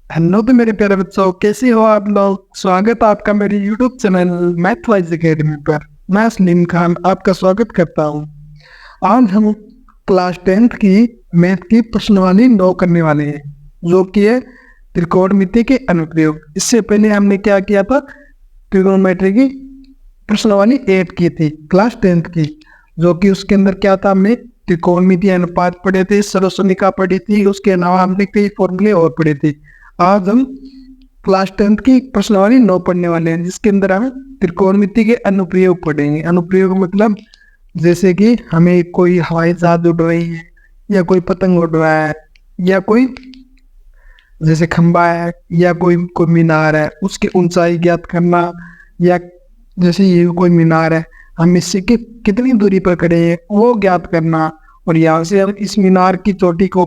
Hello तो मेरे प्यारे बच्चों, कैसे हो आप लोग। स्वागत है आपका मेरे YouTube channel math wise academy पर। मैं सलीम खान आपका स्वागत करता हूँ। आज हम क्लास 10th की मैथ की प्रश्नावली 9 करने वाले हैं, जो कि है त्रिकोणमिति के अनुप्रयोग। इससे पहले हमने क्या किया था, ट्रिग्नोमेट्री की प्रश्नावली 8 की थी, क्लास 10th की, जो कि उसके अंदर क्या था, हमने त्रिकोणमिति अनुपात पढ़े थे, सरसनिका पढ़ी थी, उसके अलावा हमने कई फॉर्मूले और पढ़े थे। आज हम क्लास 10th की प्रश्नावली 9 पढ़ने वाले हैं, जिसके अंदर हम त्रिकोणमिति के अनुप्रयोग पढ़ेंगे। अनुप्रयोग मतलब जैसे कि हमें कोई हवाई जहाज उड़ रही है, या कोई पतंग उड़ रहा है, या कोई जैसे खंबा है, या कोई कोई मीनार है, उसकी ऊंचाई ज्ञात करना, या जैसे ये कोई मीनार है, हम इससे कितनी दूरी पर खड़े हैं वो ज्ञात करना। और यहाँ से हम इस मीनार की चोटी को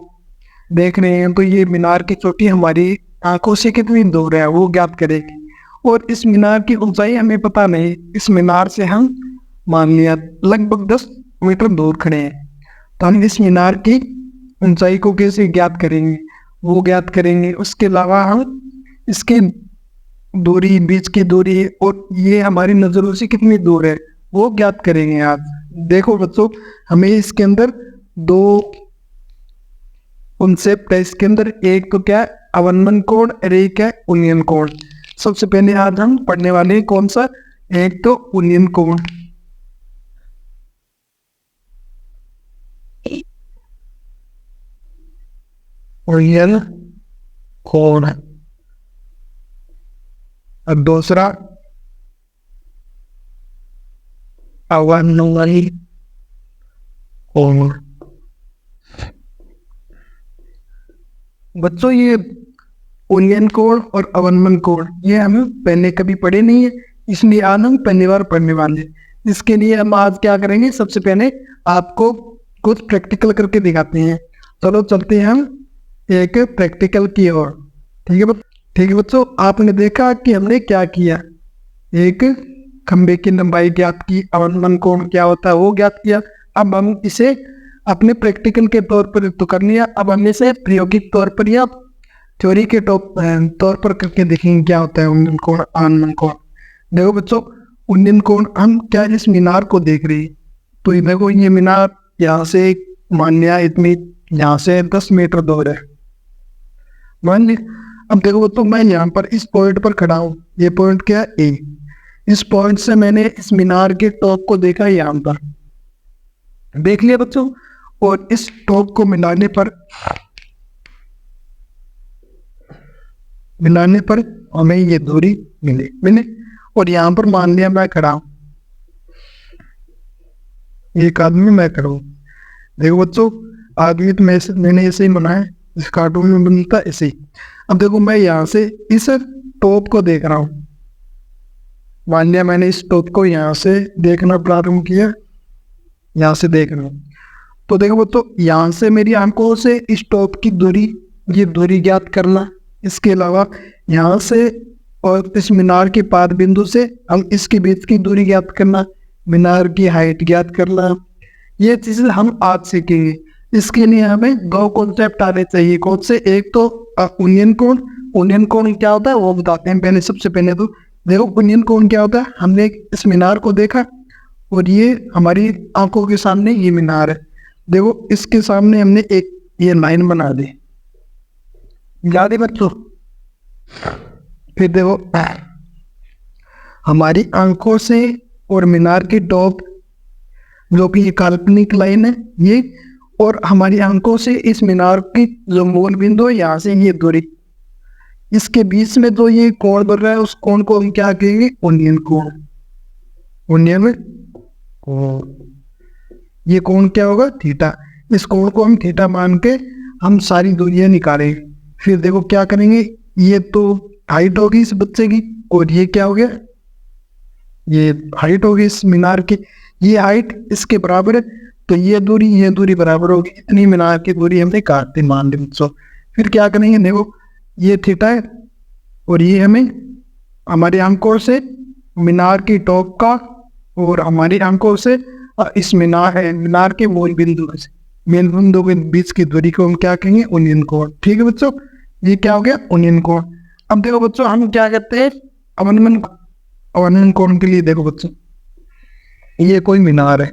देख रहे हैं, तो ये मीनार की चोटी हमारी आंखों से कितनी दूर है वो ज्ञात करेंगे। और इस मीनार की ऊंचाई हमें पता नहीं, इस मीनार से हम मान लिया लगभग 10 मीटर दूर खड़े हैं, तो हम इस मीनार की ऊंचाई को कैसे ज्ञात करेंगे वो ज्ञात करेंगे। उसके अलावा हम इसकी दूरी, बीच की दूरी, और ये हमारी नजरों से कितनी दूर है वो ज्ञात करेंगे। आज देखो बच्चों, हमें इसके अंदर दो कॉन्सेप्ट है इसके अंदर। एक तो क्या है, अवनमन कोण, और एक है उन्नयन कोण। सबसे पहले आज हम पढ़ने वाले हैं कौन सा, एक तो उन्नयन कोण। उन्नयन कोण और दूसरा अवनमन कोण। बच्चों, ये उन्नयन कोण और अवनमन कोण ये हम पहले कभी पढ़े नहीं है, इसलिए आज हम पहली बार पढ़ने वाले हैं। इसके लिए हम आज क्या करेंगे, सबसे पहले आपको कुछ प्रैक्टिकल करके दिखाते हैं। चलो चलते हैं हम एक प्रैक्टिकल की ओर। ठीक है बच्चों, आपने देखा कि हमने क्या किया, एक खंबे की लंबाई ज्ञात की, अवनमन कोण क्या होता है वो ज्ञात किया। अब हम इसे अपने प्रैक्टिकल के तौर पर तो कर लिया, अब हम इसे प्रायोगिक तौर पर या थ्योरी के तौर पर करके देखेंगे क्या होता है उन्नयन कोण, अवनमन कोण। देखो बच्चों, उन्नयन कोण हम क्या इस मीनार को देख रहे हैं, तो ये देखो ये मीनार यहाँ से मान लिया इतनी, यहाँ से 10 मीटर दूर है मान लिया। अब देखो तो मैं यहाँ पर इस पॉइंट पर खड़ा हूँ, ये पॉइंट क्या है, ए। इस पॉइंट से मैंने इस मीनार के टॉप को देखा यहाँ पर, देख लिया बच्चों। और इस टॉप को मिलाने पर हमें ये दूरी मिले। और यहाँ पर मान लिया मैं खड़ा हूं, एक आदमी मैं खड़ा हूं। देखो बच्चों, आदमी तो मैंने ऐसे ही बनाया, इस कार्टून में बनता ऐसे ही। अब देखो मैं यहाँ से इस टॉप को देख रहा हूँ, मान लिया मैंने इस टॉप को यहाँ से देखना प्रारंभ किया, यहाँ से देख रहा हूँ। तो देखो बच्चों, यहाँ से मेरी आंखों से इस टॉप की दूरी, ये दूरी ज्ञात करना। इसके अलावा यहाँ से और इस मीनार के पाद बिंदु से हम इसके बीच की दूरी ज्ञात करना, मीनार की हाइट ज्ञात करना, ये चीजें हम आज सीखेंगे। इसके लिए हमें दो कॉन्सेप्ट आने चाहिए। कौन से, एक तो उन्नयन कोण। उन्नयन कोण क्या होता है वो बताते हैं पहले। सबसे पहले तो देखो उन्नयन कोण क्या होता है, हमने इस मीनार को देखा और ये हमारी आंखों के सामने ये मीनार है। देखो इसके सामने हमने एक ये लाइन बना दी, याद है बच्चों। फिर देखो हमारी आंखों से और मीनार की टॉप, जो कि ये काल्पनिक लाइन है ये, और हमारी आंखों से इस मीनार की जो मूल बिंदु है यहाँ से ये दूरी, इसके बीच में जो ये कोण बन रहा है उस कोण को हम क्या कहेंगे, उन्नयन कोण। उन्नयन कोण, ये कोण क्या होगा, थीटा। इस कोण को हम थीटा मान के हम सारी दूरियां निकालेंगे। फिर देखो क्या करेंगे, ये तो हाइट होगी इस बच्चे की, और ये क्या हो गया, ये हाइट होगी इस मीनार की, ये हाइट इसके बराबर है, तो ये दूरी बराबर होगी। इतनी मीनार की दूरी हमने काट दी मान ली बच्चों। फिर क्या करेंगे, देखो ये थीटा है, और ये हमें हमारी आंखों से मीनार की टॉप का और हमारी आंखों से इस मीनार के मूल बिंदु से मेन बिंदु के बीच की दूरी को हम क्या कहेंगे, उन्नयन कोण। ठीक है बच्चों, ये क्या हो गया ओनियन कोण। अब देखो बच्चों हम क्या करते हैं अवनमन अवनमन कोण के लिए। देखो बच्चों ये कोई मीनार है,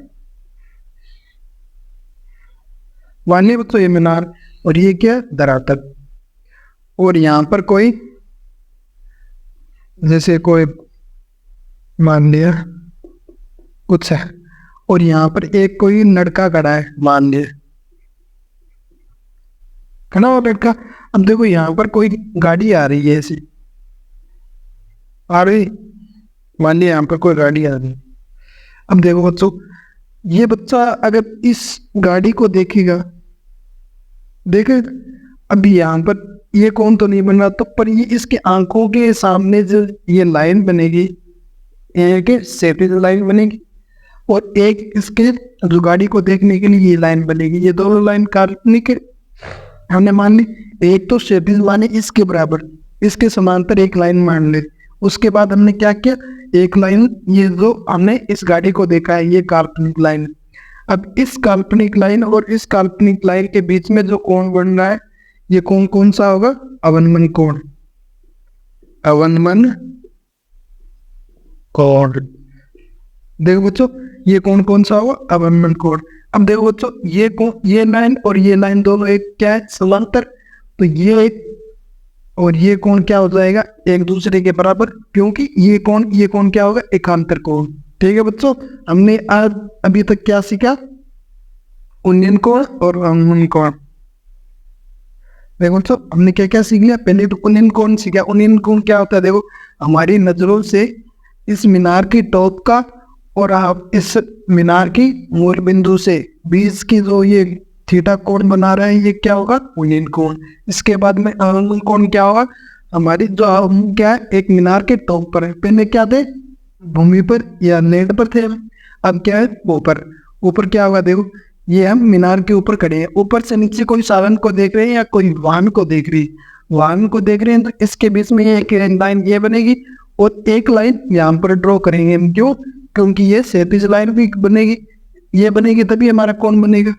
मान लिया बच्चों ये मीनार, और ये क्या धरातल, और यहाँ पर कोई जैसे कोई मान लिया कुछ है, और यहाँ पर एक कोई लड़का खड़ा है मान लिया, खड़ा हो लड़का। अब देखो यहाँ पर कोई गाड़ी आ रही है, ऐसी आ रही, मान लिया यहाँ पर कोई गाड़ी आ रही है। अब देखो बच्चों ये बच्चा अगर इस गाड़ी को देखेगा, देखे, अभी यहाँ पर ये कौन तो नहीं बन रहा, तो पर ये इसके आंखों के सामने जो ये लाइन बनेगी, एक सेपरेट लाइन बनेगी, और एक इसके जो गाड़ी को देखने के लिए ये लाइन बनेगी। ये दोनों लाइन काल्पनिक है। हमने मान ली एक तो क्षैतिज माने इसके बराबर, इसके समांतर एक लाइन मान ली। उसके बाद हमने क्या किया, एक लाइन ये जो हमने इस गाड़ी को देखा है ये काल्पनिक लाइन। अब इस काल्पनिक लाइन और इस काल्पनिक लाइन के बीच में जो कोण बन रहा है ये कोण कौन सा होगा, अवनमन कोण, अवनमन कोण। देखो बच्चों ये कोण कौन सा होगा, अवनमन कोण। अब देखो बच्चों ये कोण, ये लाइन और ये लाइन दोनों एक क्या है, समांतर, तो ये एक और ये कोण क्या हो जाएगा, एक दूसरे के बराबर, क्योंकि ये कोण क्या होगा, एकांतर कोण। ठीक है बच्चों, हमने आज अभी तक क्या सीखा, उन्नयन कोण और अवनमन कोण। देखो बच्चों हमने क्या क्या सीख लिया, पहले तो उन्नयन कोण सीखा। उन्नयन कोण क्या होता है, देखो हमारी नजरों से इस मीनार की टॉप का और आप इस मीनार की मूल बिंदु से बीच की जो ये थीटा कोण बना रहे हैं ये क्या होगा, उन्नयन कोण। इसके बाद में अवनमन कोण क्या होगा, हमारी जो हम क्या है एक मीनार के टॉप पर है, पहले क्या थे भूमि पर या लैंड पर थे हम, अब क्या है ऊपर। ऊपर क्या होगा, देखो ये हम मीनार के ऊपर खड़े हैं, ऊपर से नीचे कोई साधन को देख रहे हैं या कोई वाहन को देख रही, वाहन को देख रहे हैं, तो इसके बीच में ये एक लाइन ये बनेगी और एक लाइन यहाँ पर ड्रॉ करेंगे हम, क्यों, क्योंकि ये क्षैतिज लाइन भी बनेगी, ये बनेगी तभी हमारा कोण बनेगा।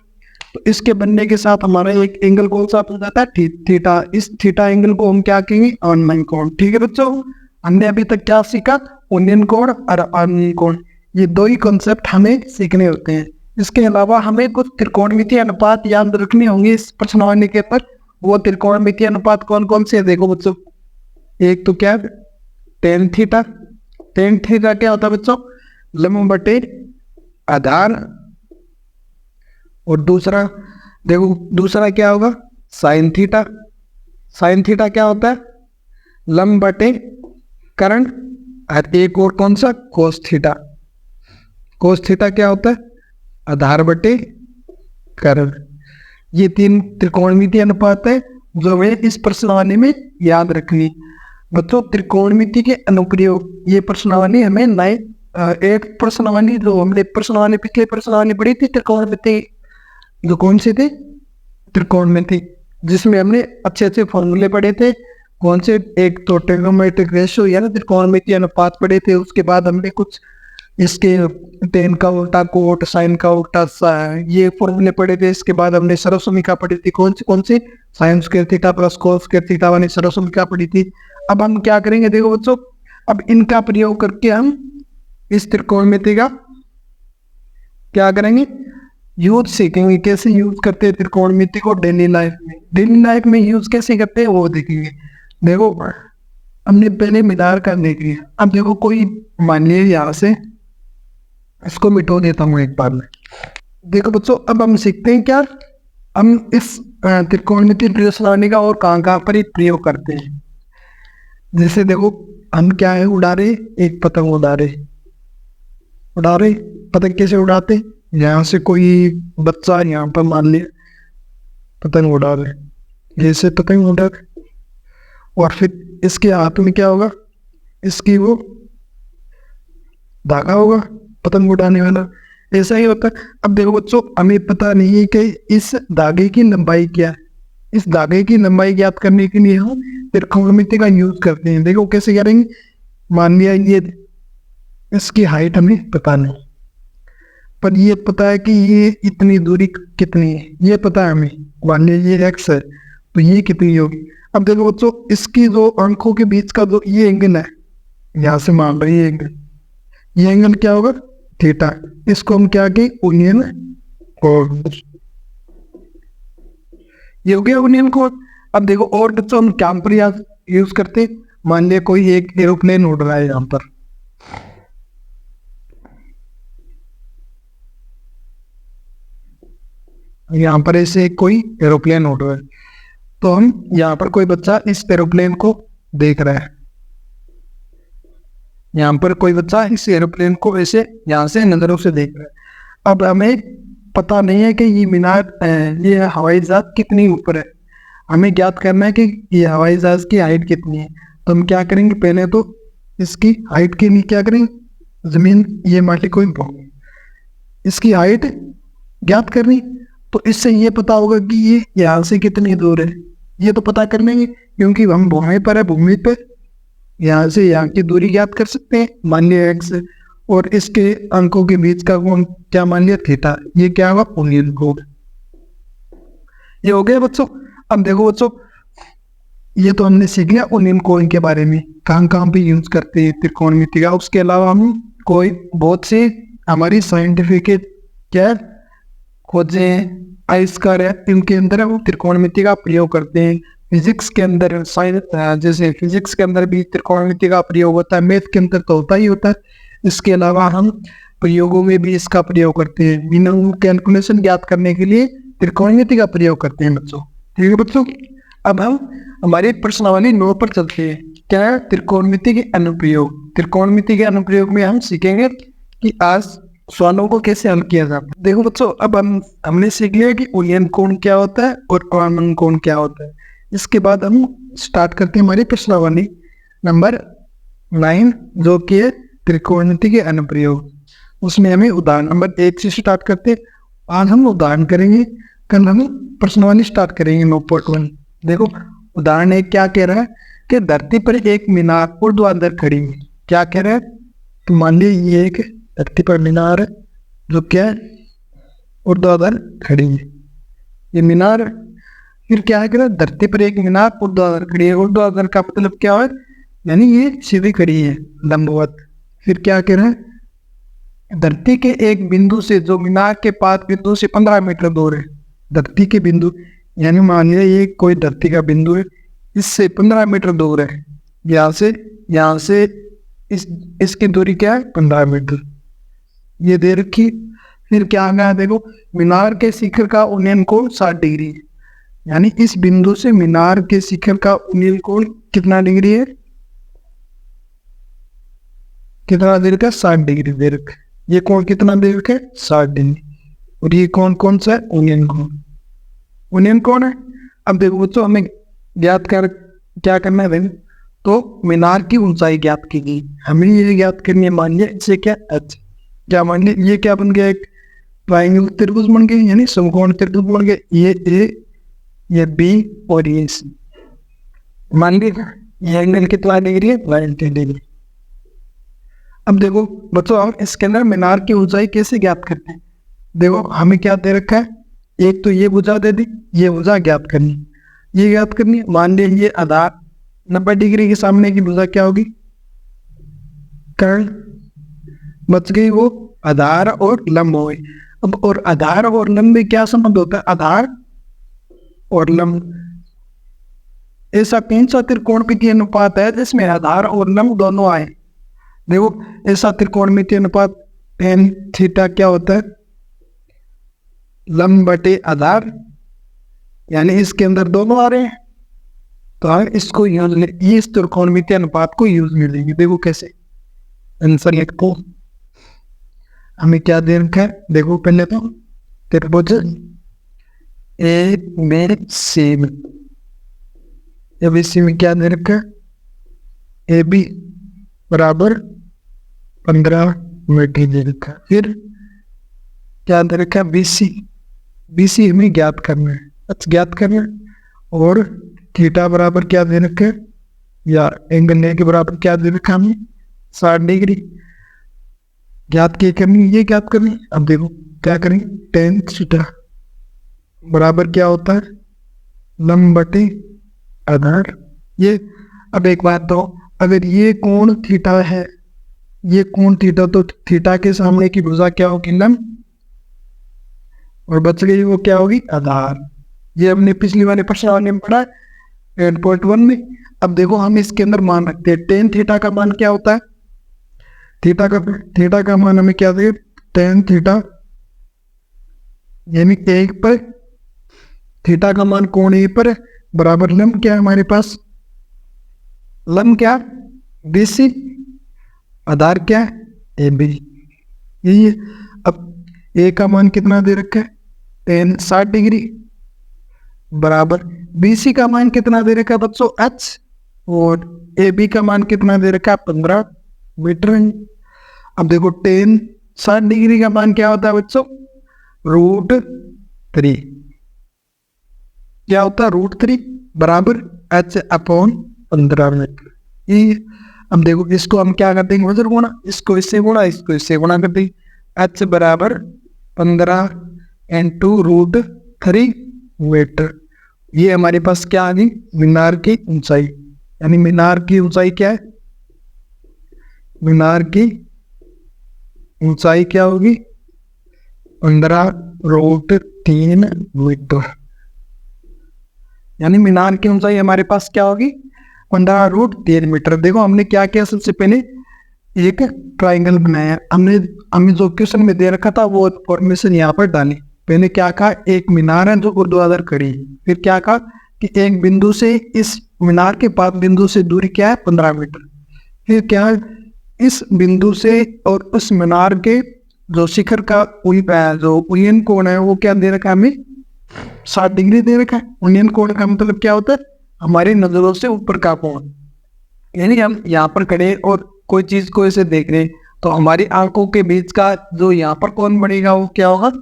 तो इसके बनने के साथ हमारा एक एंगल कौन सा बन जाता है, थीटा। इस थीटा एंगल को हम क्या कहेंगे, अवनमन कोण। ठीक है बच्चों, हमने अभी तक क्या सीखा, उन्नयन कोण और अवनमन कोण, ये दो ही कॉन्सेप्ट हमें सीखने होते हैं। इसके अलावा हमें कुछ त्रिकोणमितीय अनुपात याद रखने होंगे इस प्रश्नावली के पर। वो त्रिकोणमितीय अनुपात कौन कौन से है, देखो बच्चों एक तो क्या है टेन थीटा। टेन थीटा क्या होता है बच्चों, लंब बटे आधार, और दूसरा देखो दूसरा क्या होगा साइन थीटा। साइन थीटा क्या होता है, लंब बटे कर्ण, और एक और कौन सा कोस थीटा। कोस थीटा क्या होता है, आधार बटे कर्ण। ये तीन त्रिकोणमितीय अनुपात है जो हमें इस प्रश्नावली में याद रखनी। बच्चों त्रिकोणमिति के अनुप्रयोग, ये प्रश्नावली हमें नए एक प्रश्नावली जो हमने प्रश्नावली पिछले प्रश्नावली पढ़ी थी त्रिकोणमिति, जो कौन सी थी, त्रिकोणमिति, जिसमें हमने अच्छे अच्छे फॉर्मूले पढ़े थे। कौन से, एक तो ट्रिग्नोमेट्रिक रेशियो यानी त्रिकोणमितीय अनुपात पढ़े थे। उसके बाद हमने कुछ इसके टेन का उल्टा कोट, साइन का उल्टा ये फॉर्मूले पढ़े थे। इसके बाद हमने सर्वसमीका पढ़ी थी, कौन सी sine square theta plus cos square theta वाली सर्वसमीका पढ़ी थी। अब हम क्या करेंगे, देखो बच्चों अब इनका प्रयोग करके हम इस त्रिकोणमिति का क्या करेंगे, यूज सीखेंगे, कैसे यूज करते हैं त्रिकोणमिति को डेली लाइफ में। डेली लाइफ में यूज कैसे करते हैं वो देखेंगे। देखो हमने पहले मीनार का देख लिया, अब देखो कोई मान लिया यहाँ से, इसको मिटो देता हूँ एक बार में। देखो बच्चों अब हम सीखते हैं क्या, हम इस त्रिकोणमिति प्रश्नावली का और कहाँ पर ही प्रयोग करते हैं। जैसे देखो हम क्या है उड़ा रहे, एक पतंग उड़ा रहे, पतंग कैसे उड़ाते, यहाँ से कोई बच्चा यहाँ पर मान लिया पतंग उड़ा रहे, जैसे पतंग उड़ा रहे, और फिर इसके हाथ में क्या होगा, इसकी वो धागा होगा पतंग उड़ाने वाला, ऐसा ही होता है। अब देखो बच्चों हमें पता नहीं है कि इस धागे की लंबाई क्या है, इस धागे की लंबाई ज्ञात करने के लिए हम त्रिकोणमिति का यूज करते हैं। देखो कैसे करेंगे, मान लिया ये इसकी हाइट हमें पता नहीं, पर ये पता है कि ये इतनी दूरी कितनी है, ये पता है हमें, मान लिया ये x है तो ये कितनी होगी। अब देखो बच्चों, इसकी जो आंखों के बीच का जो ये एंगल है, यहाँ से मान लो ये एंगल क्या होगा, थीटा। इसको हम क्या कहें, ओनियन कोड। ये हो गया ओनियन कोड। अब देखो और बच्चों हम क्या पर यूज करते हैं, मान लिया कोई एक एरोप्लेन उड़ रहा है यहाँ पर, यहाँ पर ऐसे कोई एरोप्लेन उड़ रहा है, तो हम यहाँ पर कोई बच्चा इस एरोप्लेन को देख रहा है, यहाँ पर कोई बच्चा इस एरोप्लेन को ऐसे यहाँ से नजरों से देख रहा है। अब हमें पता नहीं है कि ये मीनार, ये हवाई जहाज कितनी ऊपर है, हमें ज्ञात करना है कि ये हवाई जहाज की हाइट कितनी है। तो हम क्या करेंगे, पहले तो इसकी हाइट के लिए क्या करेंगे, जमीन ये माटी कोई इसकी हाइट ज्ञात करनी, तो इससे ये पता होगा कि ये यहाँ से कितनी दूर है, ये तो पता कर लेंगे क्योंकि हम भूमि पर है, भूमि पे यहाँ से यहाँ की दूरी ज्ञात कर सकते हैं, मान लिया एक्स, और इसके अंकों के बीच का कोण क्या मान लिया, थीटा। ये क्या होगा, ओनियन कोड। ये हो गया बच्चों। अब देखो बच्चों, ये तो हमने सीख लिया ओनियन कोड के बारे में, कहाँ कहाँ पे यूज करते हैं त्रिकोणमिति का। उसके अलावा हम कोई बहुत सी हमारी साइंटिफिक क्या खोजें आविष्कार है, इनके अंदर हम त्रिकोणमिति का प्रयोग करते हैं। फिजिक्स के अंदर जैसे फिजिक्स के अंदर भी त्रिकोणमिति का प्रयोग होता है, मैथ के अंदर तो होता ही होता है। इसके अलावा हम प्रयोगों में भी इसका प्रयोग करते हैं, बिनोम कैलकुलेशन ज्ञात करने के लिए त्रिकोणमिति का प्रयोग करते हैं बच्चों। ठीक है बच्चों, अब हम हमारी प्रश्नावली 9 पर चलते हैं। क्या है, त्रिकोणमिति के अनुप्रयोग। त्रिकोणमिति के अनुप्रयोग में हम सीखेंगे कि आज सवालों को कैसे हल किया जाता है। देखो बच्चों, अब हमने सीख लिया कि ओनियन कोण क्या होता है और अवमन कोण क्या होता है। इसके बाद हम स्टार्ट करते हैं हमारी प्रश्नावली नंबर 9, जो कि है त्रिकोणमिति के अनुप्रयोग। उसमें हमें उदाहरण नंबर 1 से स्टार्ट करते हैं। आज हम उदाहरण करेंगे, कल हम प्रश्नावली स्टार्ट करेंगे 9.1। देखो उदाहरण 1 क्या कह रहा है कि धरती पर एक मीनार ऊर्ध्वाधर खड़ी है। क्या कह रहा है, तो मान लीजिए ये एक धरती पर मीनार है जो क्या है, ऊर्ध्वाधर खड़ी है, ये मीनार है। फिर क्या है, धरती पर एक मीनार ऊर्ध्वाधर खड़ी है। ऊर्ध्वाधर का मतलब क्या है, यानी ये सीधी खड़ी है, लंबवत। फिर क्या कह रहा है, धरती के एक बिंदु से, जो मीनार के पास बिंदु से 15 मीटर दूर है, धरती के बिंदु, यानी मान लिया ये कोई धरती का बिंदु है, इससे 15 मीटर दूर है, यहाँ से इसकी दूरी क्या है, 15 मीटर, ये दे रखी। फिर क्या आ गया, देखो मीनार के शिखर का उन्नयन कोण 60 डिग्री है, यानी इस बिंदु से मीनार के शिखर का उन्नयन कोण कितना डिग्री है, कितना दे रखा है, 60 डिग्री दे रखा है। ये कोण कितना दे रखा है, 60 डिग्री। और ये कोण कौन सा है, उन्नयन कोण, उन्नयन कोण है। अब देखो बच्चों, हमें ज्ञात कर क्या करना है, तो मीनार की ऊंचाई ज्ञात की गई, हमें ये ज्ञात करनी है। मान लिया इससे क्या एच, क्या मान लिया ये क्या बन गया, एक ट्रायंगल त्रिभुज बन गए, यानी समकोण त्रिभुज बन गए। ये ए, ये बी और ये सी। मान लिया ये एंगल कितना डिग्री है, 90 डिग्री। अब देखो बच्चों, हम इसके अंदर मीनार की ऊंचाई कैसे ज्ञात करते हैं। देखो हमें क्या दे रखा है, एक तो ये भुजा दे दी, ये भुजा ज्ञात करनी, ये ज्ञात करनी। मान लिया ये आधार 90 डिग्री के सामने की भुजा क्या होगी, कर्ण, बच गई वो आधार और लंब हो गई। अब और आधार और लंब में क्या संबंध होता है, आधार और लंब, ऐसा कौन सा त्रिकोणमितीय अनुपात है जिसमें आधार और लंब दोनों आए। देखो ऐसा त्रिकोणमितीय अनुपात tan थीटा क्या होता है, लंब बटे आधार, यानी इसके अंदर दोनों आ रहे हैं, तो हम इसको यूज ये इस त्रिकोणमितीय अनुपात को यूज में लेंगे। देखो कैसे, आंसर लिखो, हमें क्या दे रखा है, देखो पहले तो त्रिभुज ए बी सी में, अब इसी में क्या दे रखा है, ए बी बराबर 15 मीटर दे रखा है। फिर क्या दे रखा है, बी सी हमें ज्ञात करना है, ज्ञात करना है। और थीटा बराबर क्या दे रखा है, या एंगल ए के बराबर क्या दे रखा है, हमें 60 डिग्री ज्ञात की करनी, ये ज्ञात करनी। अब देखो क्या करेंगे, tan थीटा बराबर क्या होता है, लंब बटे आधार। ये अब एक बात तो, अगर ये कोण थीटा है, ये कोण थीटा, तो थीटा के सामने की भुजा क्या होगी? लंब, और बच गई वो क्या होगी? आधार। ये हमने पिछली वाले प्रश्न में पढ़ा 8.1 में। अब देखो हम इसके अंदर मान रखते हैं, टेन थीटा का मान क्या होता है? थीटा का मान हमें क्या देगा? टेन थीटा, यानी एक पर थीटा का मान कोण ए पर बराबर लंब क्या है हमारे पास? लंब क्या? BC, आधार क्या है? AB। यही है। अब ए का मान कितना दे रखा है? टेन 60 डिग्री, बराबर BC का मान कितना दे रखा है बच्चों? H, और AB का मान कितना दे रखा है? 15 मीटर। अब देखो टेन 60 डिग्री का मान क्या होता है बच्चों? √3। क्या होता है? √3 बराबर H/15 मीटर। ये अब देखो इसको हम क्या कर देंगे? वजन गुणा, इसको इससे गुणा, इसको इससे गुणा कर देंगे। H बराबर 15 इंटू √3 मीटर। ये हमारे पास क्या आ गई? मीनार की ऊंचाई। यानी मीनार की ऊंचाई क्या है? मीनार की ऊंचाई क्या होगी? 15√3 मीटर। यानी मीनार की ऊंचाई हमारे पास क्या होगी? 15√3 मीटर। देखो हमने क्या किया, सबसे पहले एक ट्राइंगल बनाया। हमें जो क्वेश्चन में दे रखा था वो इंफॉर्मेशन यहाँ पर डाली। पहले क्या कहा? एक मीनार है जो ऊर्ध्वाधर खड़ी। फिर क्या कहा कि एक बिंदु से इस मीनार के पास बिंदु से दूरी क्या है? 15 मीटर। फिर क्या है? इस बिंदु से और उस मीनार के जो शिखर का जो उन्नयन कोण है वो क्या दे रखा है हमें? 60 डिग्री दे रखा है। उन्नयन कोण का मतलब क्या होता है? हमारी नजरों से ऊपर का कोण। यानी हम यहाँ पर खड़े और कोई चीज को ऐसे देख रहे हैं, तो हमारी आंखों के बीच का जो यहाँ पर कोण बनेगा वो क्या होगा?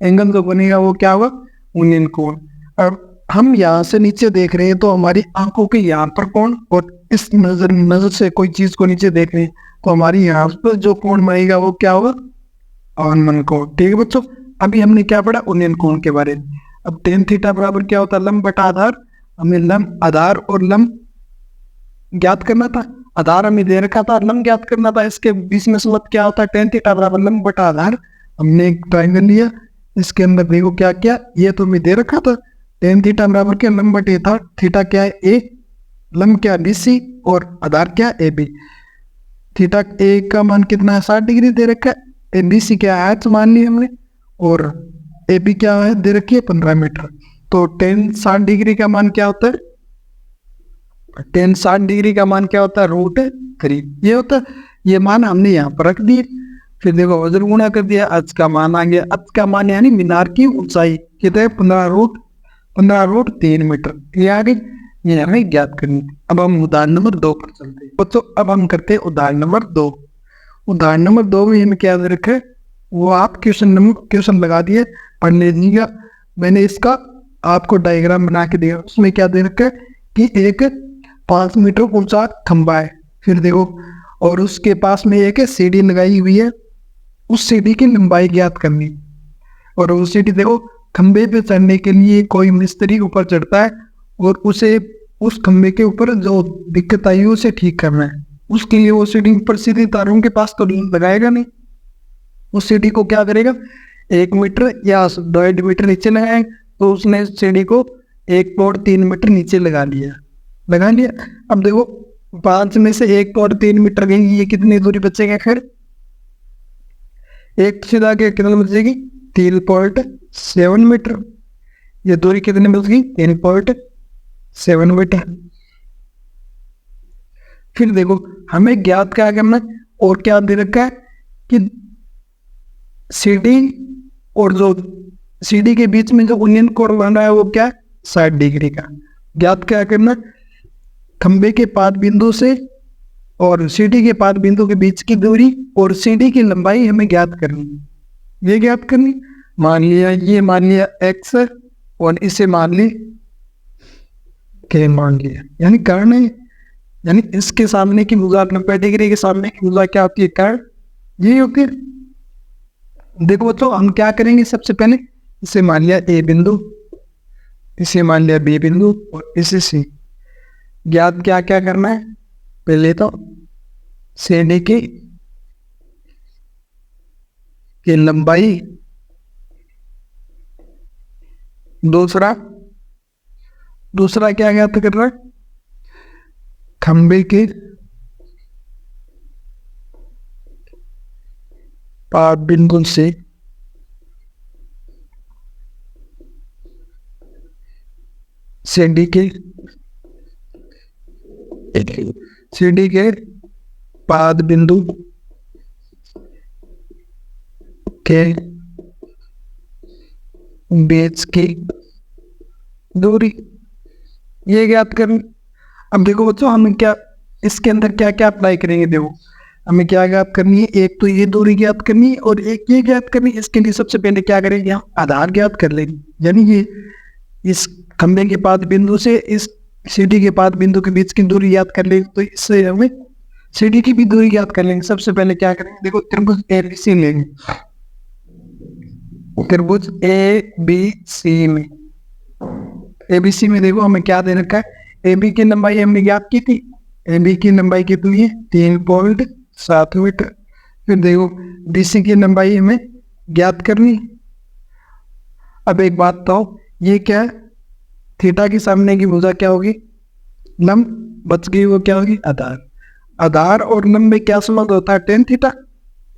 एंगल जो बनेगा वो क्या होगा? उन्नयन कोण। अब हम यहाँ से नीचे देख रहे हैं तो हमारी आंखों के यहाँ पर कोण, और इस नजर से कोई चीज को नीचे देख रहे हैं तो हमारी यहाँ पर जो कोण बनेगा वो क्या होगा? अवनमन कोण। ठीक है बच्चों, अभी हमने क्या पढ़ा? उन्नयन कोण के बारे में। अब टेन थीटा बराबर क्या होता है? लंब बटा आधार। हमें लंब, आधार और लंब ज्ञात करना था। आधार हमें दे रखा था, लंब ज्ञात करना था। इसके बीच में संबंध क्या होता है? टेन थीटा बराबर लंब बटा आधार। हमने एक ट्राइंगल लिया, इसके अंदर देखो क्या क्या, ये तो हमें दे रखा था टेन थीटा बराबर क्या? लंब बटे था, थीटा क्या है? A, लंब क्या? BC, और आधार क्या? AB। थीटा A का मान कितना है? 60 डिग्री दे रखा है। BC क्या है? H मान लिया हमने, और AB क्या है? दे रखी है 15 मीटर। तो टेन 60 डिग्री का मान क्या होता है? टेन 60 डिग्री का मान क्या होता है? √3 ये होता है। ये मान हमने यहाँ पर रख दिए। फिर देखो वजन गुणा कर दिया, H का मान आ गया। H का मान यानी मीनार की ऊंचाई कितने? 15√3 मीटर। ये आ गई, ये हमें ज्ञात करनी। अब हम उदाहरण नंबर 2 पर चलते हैं बच्चों। अब हम करते हैं उदाहरण नंबर 2। उदाहरण नंबर 2 में हमें क्या दे रखा है वो आप क्वेश्चन लगा दिए, पढ़ लीजिएगा। मैंने इसका आपको डायग्राम बना के दिया। उसमें क्या दे रखा है कि एक 5 मीटर ऊंचा खंबा है। फिर देखो, और उसके पास में एक सीढ़ी लगाई हुई है, उस सीढ़ी की लंबाई ज्ञात करनी। और वो सीढ़ी देखो, खंबे पे चढ़ने के लिए कोई मिस्त्री ऊपर चढ़ता है और उसे उस खंबे के ऊपर जो दिक्कत आई है उसे ठीक करना है। उसके लिए वो सीढ़ी ऊपर सीधे तारों के पास तो लगाएगा नहीं। उस सीढ़ी को क्या करेगा? 1 मीटर या 1.5 मीटर नीचे लगाएगा। तो उसने सीढ़ी को 1.3 मीटर नीचे लगा लिया। अब देखो 5 में से 1.3 मीटर गई, ये कितनी दूरी बचेगा? खैर एक सीधा के कितनी बचेगी? 3.7 मीटर। ये दूरी कितनी बच गई? 3.7 मीटर। फिर देखो हमें ज्ञात क्या करना है, और क्या दे रखा है कि सीढ़ी और जो सीढ़ी के बीच में जो उन्नयन कोण बन रहा है वो क्या है? 60 डिग्री का। ज्ञात क्या करना? खंबे के पाद बिंदु से और सीढ़ी के पाद बिंदु के बीच की दूरी और सीढ़ी की लंबाई हमें ज्ञात करनी। ये ज्ञात करनी, मान लिया ये मान लिया x और इसे मान ली k मान लिया। यानी कर्ण है, यानी इसके सामने की भुजा 90 डिग्री के सामने की भुजा क्या होती है? कर्ण। यही होती है। देखो तो हम क्या करेंगे, सबसे पहले इसे मान लिया A बिंदु, इसे मान लिया B बिंदु और इसे C। ज्ञात क्या क्या करना है, पहले तो CD की लंबाई, दूसरा क्या ज्ञात करना है, खंबे के पाद बिंदु से CD के पाद बिंदु के बीच की दूरी, ये ज्ञात करनी। अब देखो बच्चों, हम क्या इसके अंदर क्या क्या अप्लाई करेंगे, देखो हमें क्या ज्ञात करनी है, एक तो ये दूरी ज्ञात करनी है और एक ये ज्ञात करनी है। इसके लिए सबसे पहले क्या करेंगे, हम आधार ज्ञात कर लेंगे, यानी ये इस खंबे के पाद बिंदु से इस CD के पाद बिंदु के बीच की दूरी ज्ञात कर लेंगे। तो इससे हमें CD की भी दूरी ज्ञात कर लेंगे। सबसे पहले क्या करेंगे, देखो त्रिभुज ABC लेंगे, त्रिभुज ABC में देखो हमें क्या दे रखा है, AB की लंबाई हमने ज्ञात की थी, AB की लंबाई कितनी है, 3.7 मीटर। फिर देखो BC की लंबाई हमें ज्ञात करनी। अब एक बात तो, ये क्या है, थीटा के सामने की भुजा क्या होगी, लंब, बच गई वो क्या होगी, आधार। आधार और लंब में क्या संबंध होता है, टेन थीटा।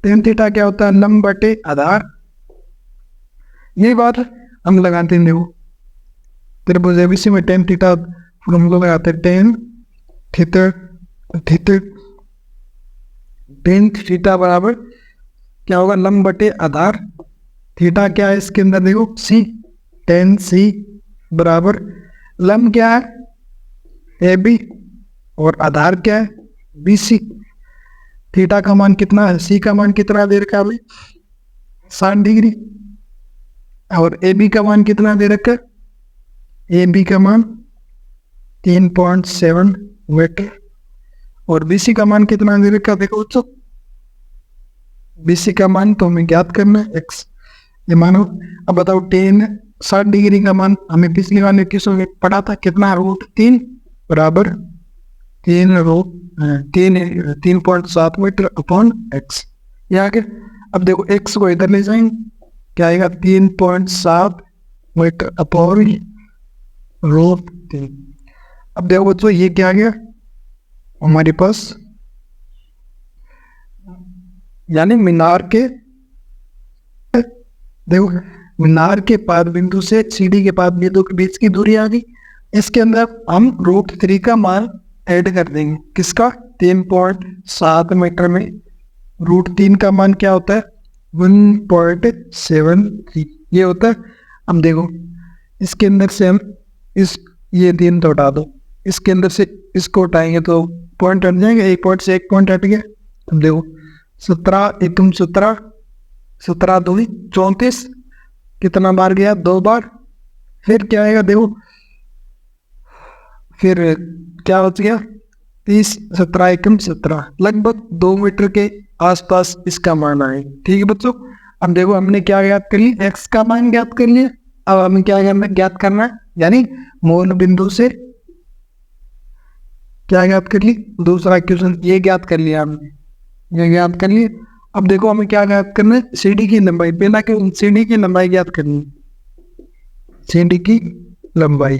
टेन थीटा क्या होता है, लंब बटे आधार। यही बात है, हम लगाते हैं, देखो त्रिभुज ABC में टेन थीटा, फिर हम लोग लगाते हैं टेन थीटा, टेन थीटा बराबर क्या होगा, लंब बटे आधार। थीटा क्या है इसके अंदर, देखो C, टेन C बराबर लंब क्या है AB और आधार क्या है BC। थीटा का मान कितना है, C का मान कितना दे रखा है हमें, 60 डिग्री, और AB का मान कितना दे रखा है, AB का मान 3.7 मीटर, और BC का मान कितना दे रखा है, देखो बच्चों BC का मान तो हमें ज्ञात करना है, x, ये मानो। अब बताओ 60 डिग्री का मान हमें पिछली वाले किसों में पढ़ा था, कितना, √3 बराबर 3.7 मीटर अपॉन x, ये आ गया। अब देखो x को इधर ले जाएंगे, क्या आएगा, 3.7 मीटर अपॉन √3। अब देखो बच्चों ये क्या आ गया हमारे पास, यानी मीनार के, देखो मीनार के पाद बिंदु से CD के पाद बिंदु के बीच की दूरी आ गई। इसके अंदर हम √3 का मान ऐड कर देंगे, किसका, 3.7 मीटर में √3 का मान क्या होता है, 1.73 ये होता है। अब देखो इसके अंदर से हम ये 3 तो हटा दो, इसके अंदर से इसको हटाएंगे तो पॉइंट हट जाएंगे, एक पॉइंट से एक पॉइंट हट गया। अब देखो 17 एकम 17, 17 2 34, कितना बार गया, 2 बार। फिर क्या आएगा, देखो फिर क्या बच गया, 30, 17 एकम 17, लगभग 2 मीटर के आसपास इसका मान आए। ठीक है बच्चों, अब देखो हमने क्या ज्ञात कर लिया, x का मान ज्ञात कर लिया। अब हमें क्या ज्ञात करना है, यानी मूल बिंदु से क्या ज्ञात कर ली, दूसरा क्वेश्चन ये ज्ञात कर लिया हमने, ये ज्ञात कर लिया। अब देखो हमें क्या ज्ञात करना है, CD की लंबाई, पहला क्यों, CD की लंबाई ज्ञात करनी है, CD की लंबाई।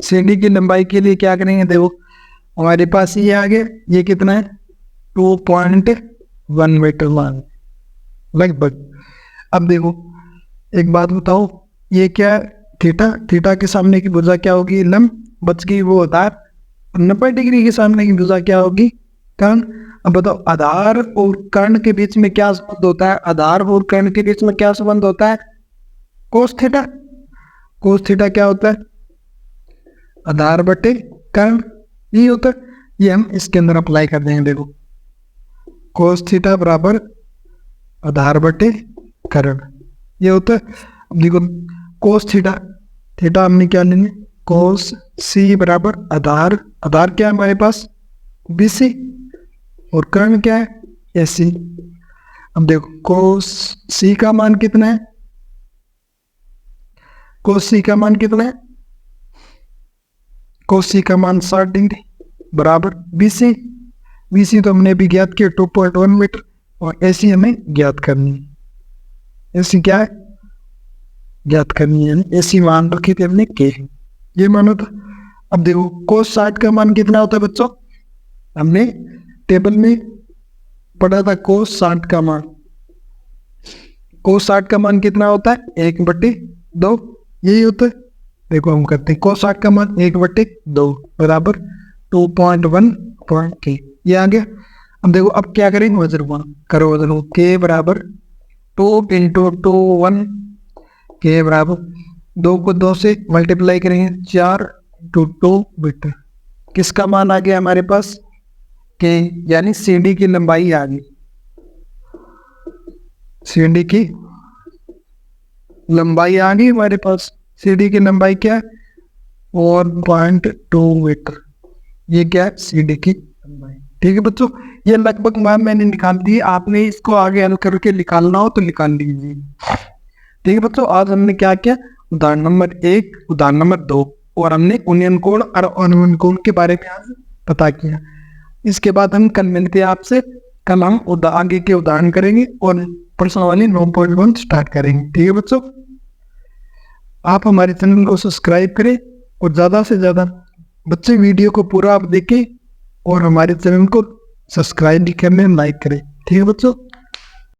CD की लंबाई के लिए क्या करेंगे, देखो हमारे पास ये आ गया, ये कितना है, 2.1 मीटर मान लगभग। अब देखो एक बात बताओ, ये क्या है, थीटा, थीटा के सामने की भुजा क्या होगी, लंब, बच गई वो आधार। 90 डिग्री के सामने की भुजा क्या होगी, कर्ण। अब बताओ आधार और कर्ण के बीच में क्या संबंध होता है, आधार और कर्ण के बीच में क्या संबंध होता है, कोस थीटा। कोस थीटा क्या होता है, आधार बटे कर्ण, ये होता है। ये हम इसके अंदर अप्लाई कर देंगे, देखो कोस थीटा बराबर आधार बटे कर्ण, ये होता है। अब देखो कोस थीटा, थीटा हमने क्या लेंगे, कोस C बराबर आधार, आधार क्या है हमारे पास, BC, और कर्ण क्या है, AC। अब देखो कोस C का मान कितना है, कोस C का मान कितना है, cos c का मान 60 डिग्री बराबर BC। BC तो हमने अभी ज्ञात किया 2.1 मीटर और AC हमें ज्ञात करनी है। AC क्या है ज्ञात करनी है, AC मान रखी थी हमने K, ये मानो था। अब देखो cos 60 का मान कितना होता है बच्चों, हमने टेबल में पढ़ा था cos 60 का मान। cos 60 का मान कितना होता है 1/2, यही होता है। देखो हम करते हैं cos 60 का मान 1/2 बराबर 2.1 ये आ गया। अब देखो अब क्या करेंगे वजन गुणा करो, वजन K बराबर 2 × 2 1, K बराबर 2 को 2 से मल्टीप्लाई करेंगे 4 × 2 मीटर। किसका मान आ गया हमारे पास K, यानी CD की लंबाई आ गई। CD की लंबाई आ गई हमारे पास। CD की लंबाई क्या है 1.2 मीटर, ये क्या है CD की लंबाई। ठीक है बच्चों, ये लगभग मान मैंने निकाल दी, आपने इसको आगे हल करके निकालना हो तो निकाल लीजिए। ठीक है बच्चों, आज हमने क्या किया, उदाहरण नंबर 1, उदाहरण नंबर 2 और हमने उन्नयन कोण और अनुवन कोण के बारे में आज पता किया। इसके बाद हम कल मिलते हैं आपसे, कल हम आगे के उदाहरण करेंगे और प्रश्नावली 9.1 स्टार्ट करेंगे। ठीक है बच्चों, आप हमारे चैनल को सब्सक्राइब करें और ज़्यादा से ज़्यादा बच्चे वीडियो को पूरा आप देखें और हमारे चैनल को सब्सक्राइब भी करने लाइक करें। ठीक है बच्चों।